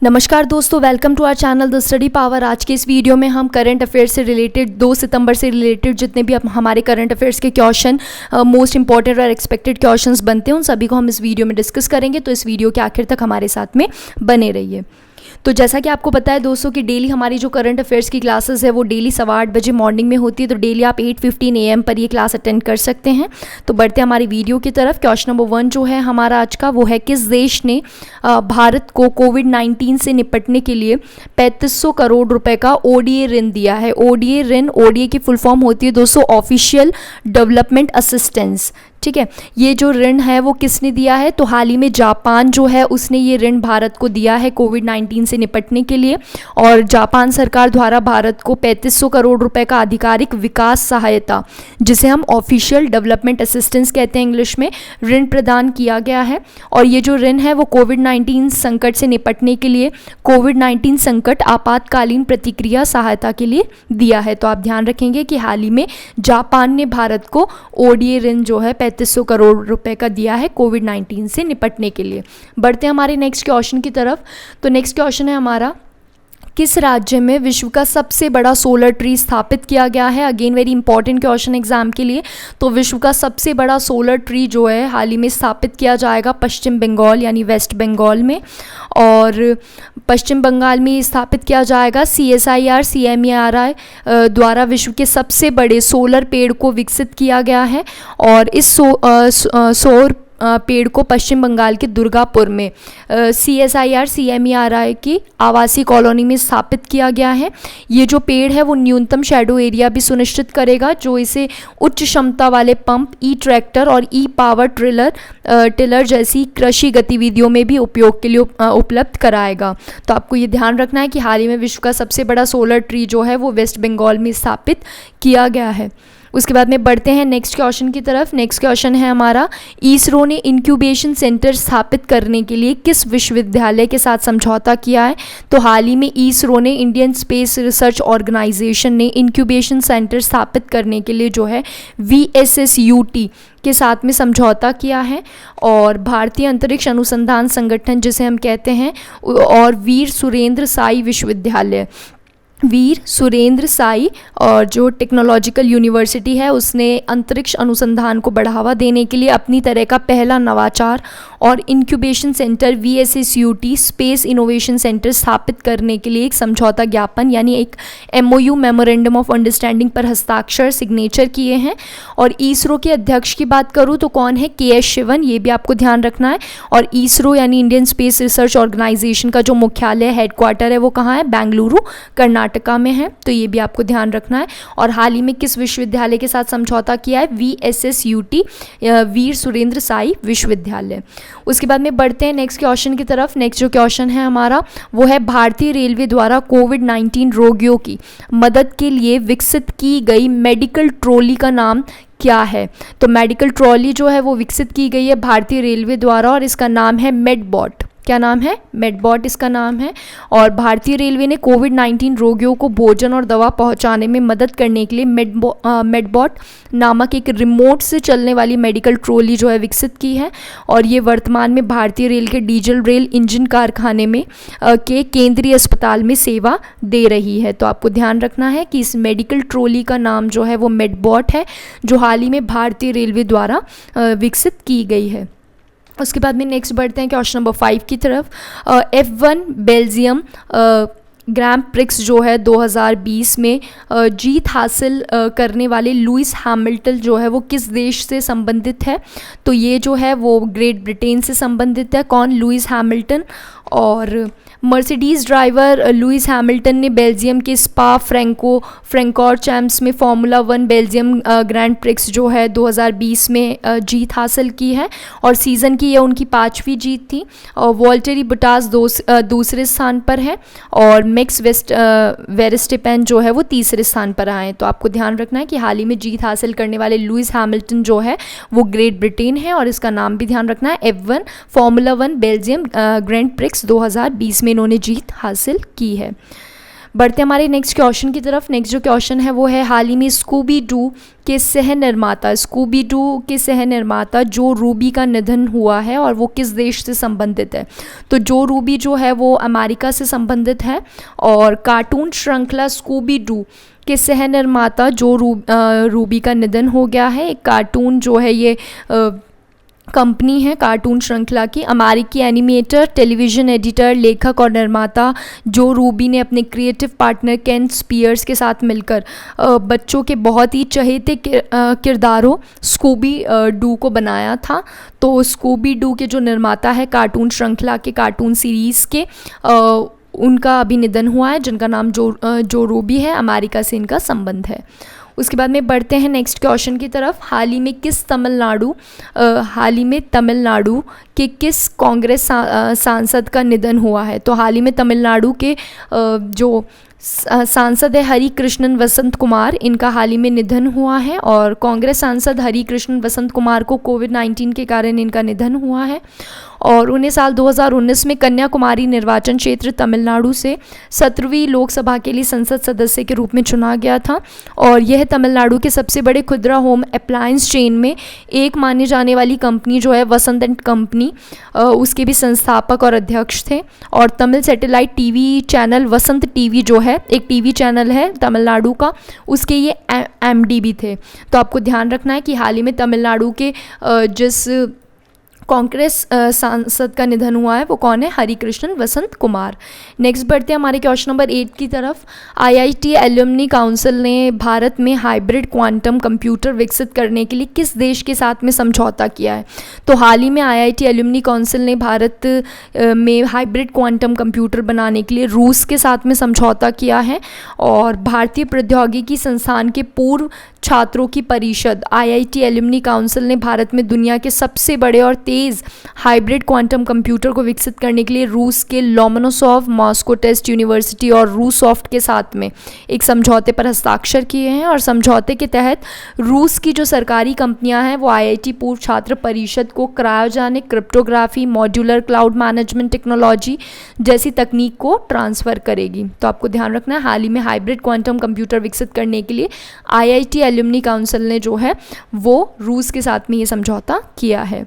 नमस्कार दोस्तों, welcome to our channel the study power. आज के इस वीडियो में हम करंट अफेयर्स से रिलेटेड 2 सितंबर से रिलेटेड जितने भी हमारे करंट अफेयर्स के क्वेश्चन मोस्ट इंपॉर्टेंट और एक्सपेक्टेड क्वेश्चंस बनते हैं उन सभी को हम इस वीडियो में डिस्कस करेंगे। तो इस वीडियो के आखिर तक हमारे साथ में बने रहिए। तो जैसा कि आपको पता है दोस्तों कि डेली हमारी जो करंट अफेयर्स की क्लासेस है वो डेली 8:15 बजे मॉर्निंग में होती है। तो डेली आप 8:15 AM पर ये क्लास अटेंड कर सकते हैं। तो बढ़ते हैं हमारी वीडियो की तरफ। क्वेश्चन नंबर 1 जो है हमारा आज का वो है, किस देश ने भारत को कोविड-19 से निपटने के लिए 3500 करोड़ रुपए का ODA ऋण दिया है। ODA ऋण, ODA की फुल फॉर्म होती है दोस्तों ऑफिशियल डेवलपमेंट असिस्टेंस। ठीक है, ये जो ऋण है वो किसने दिया है? तो हाल ही में जापान जो है उसने ये ऋण भारत को दिया है कोविड-19 से निपटने के लिए। और जापान सरकार द्वारा भारत को 3500 करोड़ रुपए का आधिकारिक विकास सहायता, जिसे हम ऑफिशियल डेवलपमेंट असिस्टेंस कहते हैं इंग्लिश में, ऋण प्रदान किया गया है। और ये जो ऋण है वो कोविड-19 संकट से निपटने के लिए कोविड-19 संकट आपातकालीन प्रतिक्रिया सहायता के लिए दिया है। तो आप ध्यान रखेंगे कि हाल ही में जापान ने भारत को ODA ऋण जो है 3500 करोड़ रुपए का दिया है कोविड-19 से निपटने के लिए। बढ़ते हैं हमारे नेक्स्ट क्वेश्चन की तरफ। तो नेक्स्ट क्वेश्चन है हमारा, किस राज्य में विश्व का सबसे बड़ा सोलर ट्री स्थापित किया गया है? Again very important question exam के लिए। तो विश्व का सबसे बड़ा सोलर ट्री जो है हाल ही में स्थापित किया जाएगा पश्चिम बंगाल यानी वेस्ट बंगाल में। और पश्चिम बंगाल में स्थापित किया जाएगा CSIR CMERI द्वारा विश्व के सबसे बड़े सोलर पेड़ को विकसित किया गया है। और इस सौर पेड़ को पश्चिम बंगाल के दुर्गापुर में CSIR CMERI की आवासीय कॉलोनी में स्थापित किया गया है। ये जो पेड़ है वो न्यूनतम शैडो एरिया भी सुनिश्चित करेगा, जो इसे उच्च क्षमता वाले पंप, ट्रैक्टर और पावर टिलर जैसी कृषि गतिविधियों में भी उपयोग के लिए उपलब्ध कराएगा। तो आपको ये ध्यान रखना है कि हाल ही में विश्व का सबसे बड़ा सोलर ट्री जो है वो वेस्ट बंगाल में स्थापित किया गया है। उसके बाद में बढ़ते हैं नेक्स्ट क्वेश्चन की तरफ। नेक्स्ट क्वेश्चन है हमारा, इसरो ने इंक्यूबेशन सेंटर स्थापित करने के लिए किस विश्वविद्यालय के साथ समझौता किया है? तो हाल ही में इसरो ने, इंडियन स्पेस रिसर्च ऑर्गेनाइजेशन ने इंक्यूबेशन सेंटर स्थापित करने के लिए जो है VSSUT के साथ में समझौता किया है। और भारतीय अंतरिक्ष अनुसंधान संगठन जिसे हम कहते हैं, और वीर सुरेंद्र साई विश्वविद्यालय, वीर सुरेंद्र साई और जो टेक्नोलॉजिकल यूनिवर्सिटी है उसने अंतरिक्ष अनुसंधान को बढ़ावा देने के लिए अपनी तरह का पहला नवाचार और incubation centre VSSUT space innovation centre स्थापित करने के लिए एक समझौता ज्ञापन यानी एक MOU मेमोरेंडम ऑफ अंडरस्टैंडिंग पर हस्ताक्षर सिग्नेचर किए हैं। और इसरो के अध्यक्ष की बात करूँ तो कौन है? KS शिवन, ये भी आपको ध्यान रखना है। और इसरो यानी इंडियन स्पेस रिसर्च ऑर्गेनाइजेशन का जो मुख्यालय हेडक्वार्टर है वो कहाँ है? बेंगलुरु कर्नाटका में है। तो ये भी आपको ध्यान रखना है। और हाल ही में किस विश्वविद्यालय के साथ समझौता किया है? VSSUT वीर सुरेंद्र साई विश्वविद्यालय। उसके बाद में बढ़ते हैं नेक्स्ट क्वेश्चन की तरफ। नेक्स्ट जो क्वेश्चन है हमारा वो है, भारतीय रेलवे द्वारा कोविड-19 रोगियों की मदद के लिए विकसित की गई मेडिकल ट्रॉली का नाम क्या है? तो मेडिकल ट्रॉली जो है वो विकसित की गई है भारतीय रेलवे द्वारा और इसका नाम है मेडबॉट। क्या नाम है? मेडबॉट इसका नाम है। और भारतीय रेलवे ने कोविड-19 रोगियों को भोजन और दवा पहुंचाने में मदद करने के लिए मेडबॉट नामक एक रिमोट से चलने वाली मेडिकल ट्रॉली जो है विकसित की है। और ये वर्तमान में भारतीय रेल के डीजल रेल इंजन कारखाने में के केंद्रीय अस्पताल में सेवा दे रही है। तो आपको ध्यान रखना है कि इस मेडिकल ट्रॉली का नाम जो है वो मेडबॉट है, जो हाल ही में भारतीय रेलवे द्वारा विकसित की गई है। उसके बाद में नेक्स्ट बढ़ते हैं क्वेश्चन नंबर 5 की तरफ। F1 बेल्जियम ग्रैंड प्रिक्स जो है 2020 में जीत हासिल करने वाले लुइस हैमिल्टन जो है वो किस देश से संबंधित है? तो ये जो है वो ग्रेट ब्रिटेन से संबंधित है। कौन? Lewis Hamilton. और मर्सिडीज़ ड्राइवर लुइस हैमिल्टन ने बेल्जियम के स्पा फ्रैंकॉर्चैम्प्स में फार्मूला 1 बेल्जियम ग्रैंड प्रिक्स जो है 2020 में जीत हासिल की है। और सीज़न की यह उनकी 5वीं जीत थी। और वॉल्टेरी बुटास दूसरे स्थान पर है और मैक्स वेरस्टेपेन जो है वो तीसरे स्थान पर आए। तो आपको ध्यान रखना है कि हाल ही में जीत हासिल करने वाले लुइस हैमिल्टन जो है वो ग्रेट ब्रिटेन है और इसका नाम भी ध्यान रखना है F1 formula 1 Belgium grand prix 2020 में इन्होंने जीत हासिल की है। बढ़ते हमारे नेक्स्ट क्वेश्चन की तरफ। नेक्स्ट जो क्वेश्चन है वो है, हाल ही में स्कूबी डू के सह निर्माता जो रूबी का निधन हुआ है और वो किस देश से संबंधित है। तो जो रूबी जो है वो अमेरिका से संबंधित है और कार्टून श्रृंखला स्कूबी डू के सह निर्माता जो रूबी का निधन हो गया है। एक कार्टून जो है ये कंपनी है कार्टून श्रृंखला की। अमेरिकी एनिमेटर, टेलीविज़न एडिटर, लेखक और निर्माता जो रूबी ने अपने क्रिएटिव पार्टनर केन स्पियर्स के साथ मिलकर बच्चों के बहुत ही चहेते किरदारों स्कूबी डू को बनाया था। तो स्कूबी डू के जो निर्माता है कार्टून श्रृंखला के, कार्टून सीरीज़ के, उनका अभी निधन हुआ है, जिनका नाम जो रूबी है। अमेरिका से इनका संबंध है। उसके बाद में बढ़ते हैं नेक्स्ट क्वेश्चन की तरफ। हाल ही में तमिलनाडु के किस कांग्रेस सांसद का निधन हुआ है। तो हाल ही में तमिलनाडु के जो सांसद है हरि कृष्णन वसंत कुमार, इनका हाल ही में निधन हुआ है और कांग्रेस सांसद हरि कृष्णन वसंत कुमार को कोविड-19 के कारण इनका निधन हुआ है और उन्हें साल 2019 में कन्याकुमारी निर्वाचन क्षेत्र तमिलनाडु से 17वीं लोकसभा के लिए संसद सदस्य के रूप में चुना गया था और यह तमिलनाडु के सबसे बड़े खुदरा होम अप्लायंस चेन में एक मानी जाने वाली कंपनी जो है वसंत एंड कंपनी, उसके भी संस्थापक और अध्यक्ष थे। और तमिल सैटेलाइट टीवी चैनल वसंत टीवी जो है एक टीवी चैनल है तमिलनाडु का, उसके ये एमडी भी थे। तो आपको ध्यान रखना है कि हाल ही में तमिलनाडु के जिस कांग्रेस सांसद का निधन हुआ है वो कौन है, हरिकृष्णन वसंत कुमार। नेक्स्ट बढ़ते हैं हमारे क्वेश्चन नंबर 8 की तरफ। आईआईटी एल्युमनी काउंसिल ने भारत में हाइब्रिड क्वांटम कंप्यूटर विकसित करने के लिए किस देश के साथ में समझौता किया है। तो हाल ही में आईआईटी एल्युमनी काउंसिल ने भारत में हाइब्रिड क्वांटम कंप्यूटर बनाने के लिए रूस के साथ में समझौता किया है और भारतीय प्रौद्योगिकी संस्थान के पूर्व छात्रों की परिषद आईआईटी एल्युमनी काउंसिल ने भारत में दुनिया के सबसे बड़े और तेज़ हाइब्रिड क्वांटम कंप्यूटर को विकसित करने के लिए रूस के लोमोनोसोव, मॉस्को टेस्ट यूनिवर्सिटी और रूसॉफ्ट के साथ में एक समझौते पर हस्ताक्षर किए हैं और समझौते के तहत रूस की जो सरकारी कंपनियां हैं वो आईआईटी पूर्व छात्र परिषद को cryogenic cryptography, modular cloud management technology जैसी तकनीक को ट्रांसफ़र करेगी। तो आपको ध्यान रखना है, हाल ही में हाइब्रिड क्वांटम कंप्यूटर विकसित करने के लिए आईआईटी एल्युमनी काउंसिल ने जो है वो रूस के साथ में ये समझौता किया है।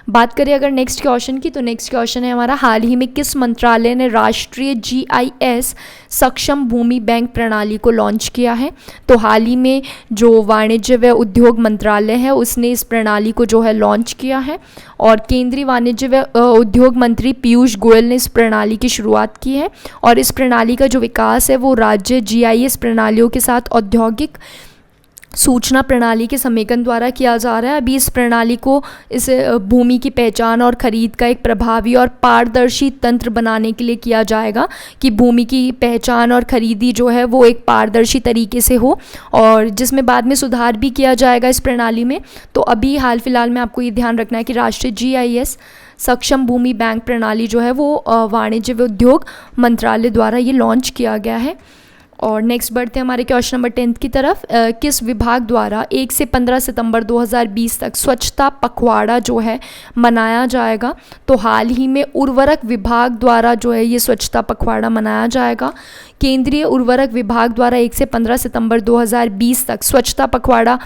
बात करें अगर नेक्स्ट क्वेश्चन की, तो नेक्स्ट क्वेश्चन है हमारा, हाल ही में किस मंत्रालय ने राष्ट्रीय जीआईएस सक्षम भूमि बैंक प्रणाली को लॉन्च किया है। तो हाल ही में जो वाणिज्य व उद्योग मंत्रालय है उसने इस प्रणाली को जो है लॉन्च किया है और केंद्रीय वाणिज्य व उद्योग मंत्री पीयूष गोयल ने इस प्रणाली की शुरुआत की है और इस प्रणाली का जो विकास है वो राज्य जीआईएस प्रणालियों के साथ औद्योगिक सूचना प्रणाली के समेकन द्वारा किया जा रहा है। अभी इस प्रणाली को इस भूमि की पहचान और खरीद का एक प्रभावी और पारदर्शी तंत्र बनाने के लिए किया जाएगा कि भूमि की पहचान और खरीदी जो है वो एक पारदर्शी तरीके से हो और जिसमें बाद में सुधार भी किया जाएगा इस प्रणाली में। तो अभी हाल फिलहाल में आपको ये ध्यान रखना है कि राष्ट्रीय जीआईएस सक्षम भूमि बैंक प्रणाली जो है वो वाणिज्य व उद्योग मंत्रालय द्वारा ये लॉन्च किया गया है। और नेक्स्ट बढ़ते हैं हमारे क्वेश्चन नंबर 10 की तरफ। किस विभाग द्वारा 1 से 15 सितंबर 2020 तक स्वच्छता पखवाड़ा जो है मनाया जाएगा। तो हाल ही में उर्वरक विभाग द्वारा जो है ये स्वच्छता पखवाड़ा मनाया जाएगा। केंद्रीय उर्वरक विभाग द्वारा 1 से 15 सितंबर 2020 तक स्वच्छता पखवाड़ा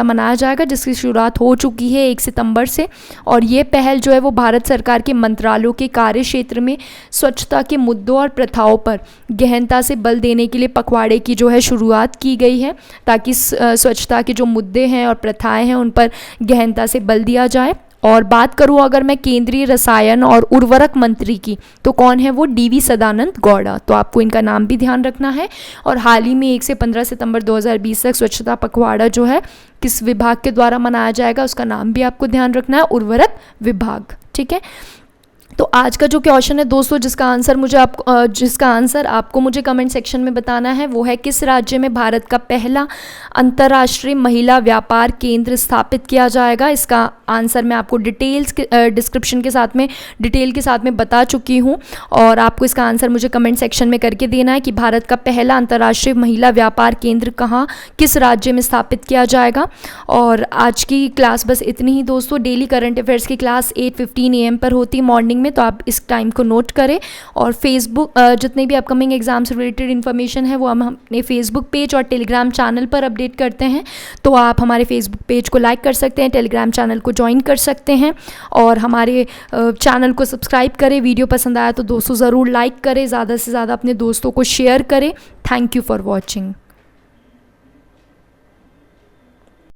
मनाया जाएगा जिसकी शुरुआत हो चुकी है 1 सितंबर से और ये पहल जो है वो भारत सरकार के मंत्रालयों के कार्य क्षेत्र में स्वच्छता के मुद्दों और प्रथाओं पर गहनता से बल देने के लिए पखवाड़े की जो है शुरुआत की गई है ताकि स्वच्छता के जो मुद्दे हैं और प्रथाएं हैं उन पर गहनता से बल दिया जाए। और बात करूं अगर मैं केंद्रीय रसायन और उर्वरक मंत्री की, तो कौन है वो, डीवी सदानंद गौड़ा। तो आपको इनका नाम भी ध्यान रखना है। और हाल ही में 1 से 15 सितंबर 2020 तक स्वच्छता पखवाड़ा जो है किस विभाग के द्वारा मनाया जाएगा उसका नाम भी आपको ध्यान रखना है, उर्वरक विभाग। ठीक है, तो आज का जो क्वेश्चन है दोस्तों जिसका आंसर आपको मुझे कमेंट सेक्शन में बताना है वो है, किस राज्य में भारत का पहला अंतर्राष्ट्रीय महिला व्यापार केंद्र स्थापित किया जाएगा। इसका आंसर मैं आपको डिस्क्रिप्शन के साथ में डिटेल के साथ में बता चुकी हूँ और आपको इसका आंसर मुझे कमेंट सेक्शन में करके देना है कि भारत का पहला अंतर्राष्ट्रीय महिला व्यापार केंद्र कहाँ किस राज्य में स्थापित किया जाएगा। और आज की क्लास बस इतनी ही दोस्तों। डेली करंट अफेयर्स की क्लास 8:15 AM पर होती है मॉर्निंग मॉर्निंग में, तो आप इस टाइम को नोट करें। और फेसबुक जितने भी अपकमिंग एग्ज़ाम से रिलेटेड इन्फॉर्मेशन है वो हम अपने फेसबुक पेज और टेलीग्राम चैनल पर अपडेट करते हैं, तो आप हमारे फेसबुक पेज को लाइक कर सकते हैं, टेलीग्राम चैनल को ज्वाइन कर सकते हैं और हमारे चैनल को सब्सक्राइब करें। वीडियो पसंद आया तो दोस्तों ज़रूर लाइक करें, ज़्यादा से ज़्यादा अपने दोस्तों को शेयर करें। Thank you for watching.